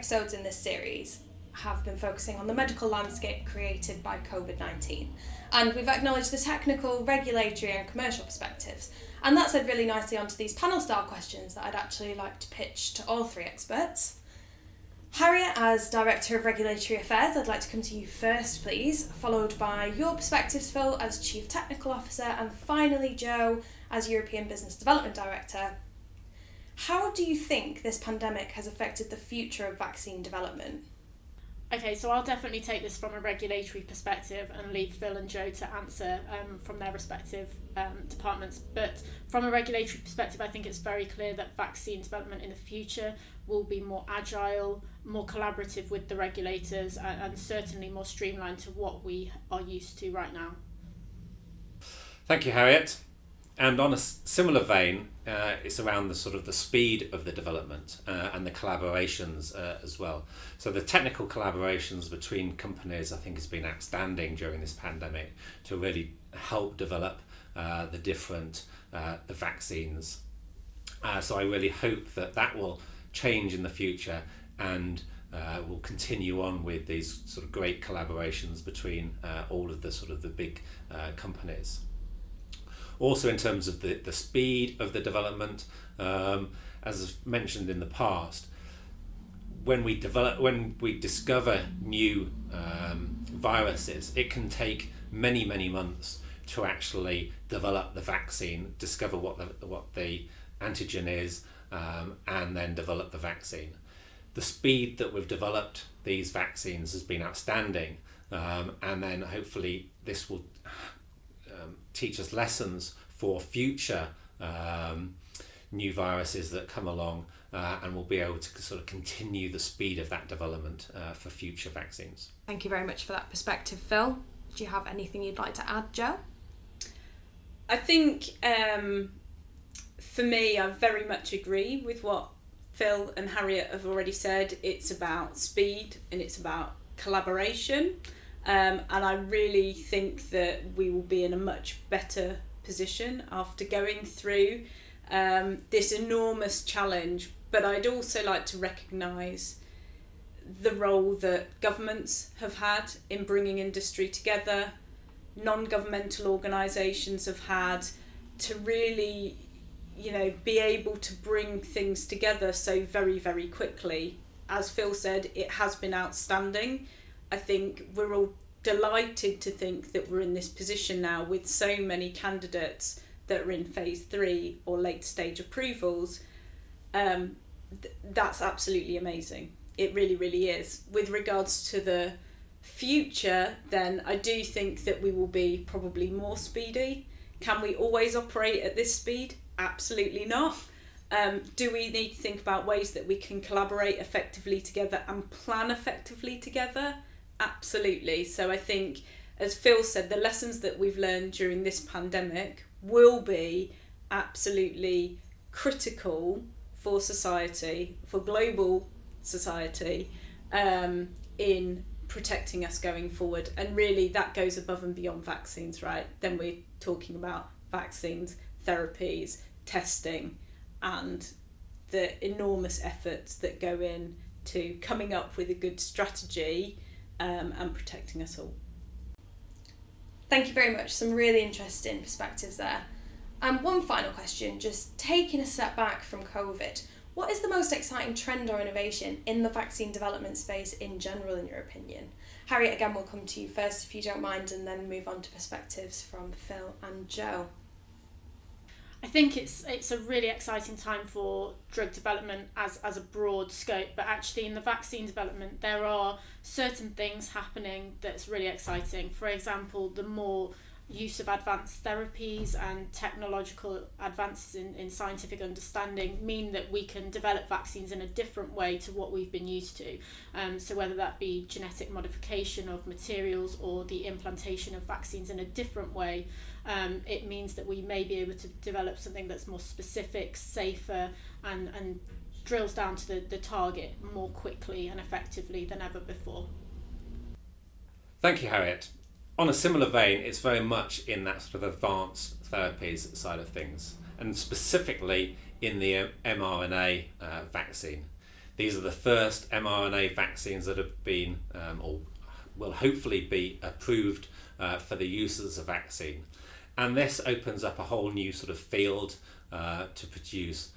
episodes in this series have been focusing on the medical landscape created by COVID-19. And we've acknowledged the technical, regulatory and commercial perspectives. And that's led really nicely onto these panel-style questions that I'd actually like to pitch to all three experts. Harriet, as Director of Regulatory Affairs, I'd like to come to you first, please, followed by your perspectives, Phil, as Chief Technical Officer, and finally Jo, as European Business Development Director. How do you think this pandemic has affected the future of vaccine development? Okay, so I'll definitely take this from a regulatory perspective and leave Phil and Jo to answer from their respective departments. But from a regulatory perspective, I think it's very clear that vaccine development in the future will be more agile, more collaborative with the regulators, and certainly more streamlined to what we are used to right now. Thank you, Harriet. And on a similar vein, it's around the sort of the speed of the development and the collaborations as well. So the technical collaborations between companies, I think, has been outstanding during this pandemic to really help develop the different the vaccines. So I really hope that will change in the future and we'll continue on with these sort of great collaborations between all of the sort of the big companies. Also, in terms of the speed of the development, as mentioned in the past, when we discover new viruses, it can take many months to actually develop the vaccine, discover what the antigen is, and then develop the vaccine. The speed that we've developed these vaccines has been outstanding, and then hopefully this will teach us lessons for future new viruses that come along, and we'll be able to sort of continue the speed of that development for future vaccines. Thank you very much for that perspective, Phil. Do you have anything you'd like to add, Jo? I think for me, I very much agree with what Phil and Harriet have already said. It's about speed and it's about collaboration. And I really think that we will be in a much better position after going through this enormous challenge. But I'd also like to recognise the role that governments have had in bringing industry together, non-governmental organisations have had to really, be able to bring things together so very quickly. As Phil said, it has been outstanding. I think we're all delighted to think that we're in this position now with so many candidates that are in phase 3 or late stage approvals. That's absolutely amazing. It really is. With regards to the future, then I do think that we will be probably more speedy. Can we always operate at this speed? Absolutely not. Do we need to think about ways that we can collaborate effectively together and plan effectively together? Absolutely. So I think, as Phil said, the lessons that we've learned during this pandemic will be absolutely critical for society, for global society, in protecting us going forward. And really that goes above and beyond vaccines, right? Then we're talking about vaccines, therapies, testing, and the enormous efforts that go in to coming up with a good strategy and protecting us all. Thank you very much. Some really interesting perspectives there. And one final question, just taking a step back from COVID, what is the most exciting trend or innovation in the vaccine development space in general, in your opinion? Harriet, again, we'll come to you first if you don't mind, and then move on to perspectives from Phil and Jo. I think it's a really exciting time for drug development as a broad scope, but actually in the vaccine development there are certain things happening that's really exciting. For example, the more use of advanced therapies and technological advances in scientific understanding mean that we can develop vaccines in a different way to what we've been used to. So whether that be genetic modification of materials or the implantation of vaccines in a different way, it means that we may be able to develop something that's more specific, safer, and drills down to the target more quickly and effectively than ever before. Thank you, Harriet. On a similar vein, it's very much in that sort of advanced therapies side of things, and specifically in the mRNA vaccine. These are the first mRNA vaccines that have been or will hopefully be approved for the use as a vaccine. And this opens up a whole new sort of field to produce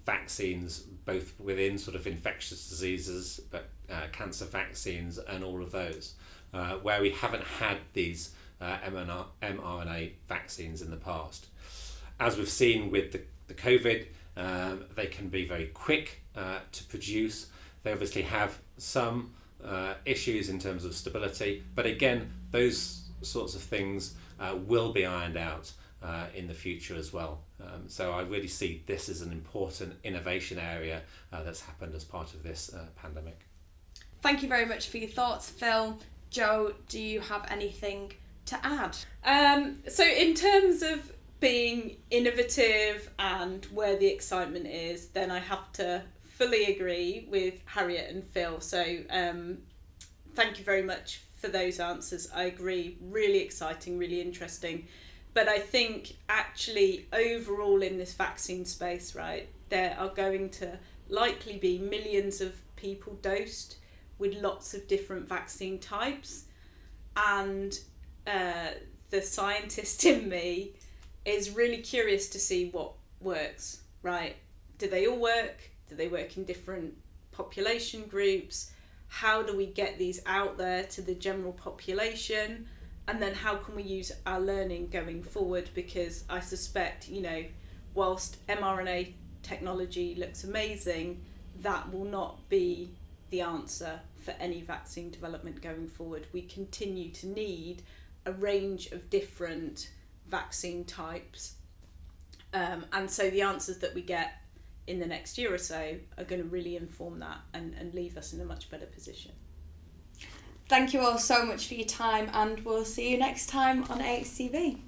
vaccines, both within sort of infectious diseases, but cancer vaccines and all of those, where we haven't had these mRNA vaccines in the past. As we've seen with the COVID, they can be very quick to produce. They obviously have some issues in terms of stability, but again, those sorts of things will be ironed out in the future as well. So I really see this as an important innovation area that's happened as part of this pandemic. Thank you very much for your thoughts, Phil. Jo, do you have anything to add? So in terms of being innovative and where the excitement is, then I have to fully agree with Harriet and Phil. So thank you very much for those answers. I agree, really exciting, really interesting. But I think actually overall in this vaccine space, right, there are going to likely be millions of people dosed with lots of different vaccine types. And the scientist in me is really curious to see what works, right? Do they all work? Do they work in different population groups? How do we get these out there to the general population? And then how can we use our learning going forward? Because I suspect, whilst mRNA technology looks amazing, that will not be the answer for any vaccine development going forward. We continue to need a range of different vaccine types. And so the answers that we get in the next year or so are going to really inform that and leave us in a much better position. Thank you all so much for your time, and we'll see you next time on AHCV.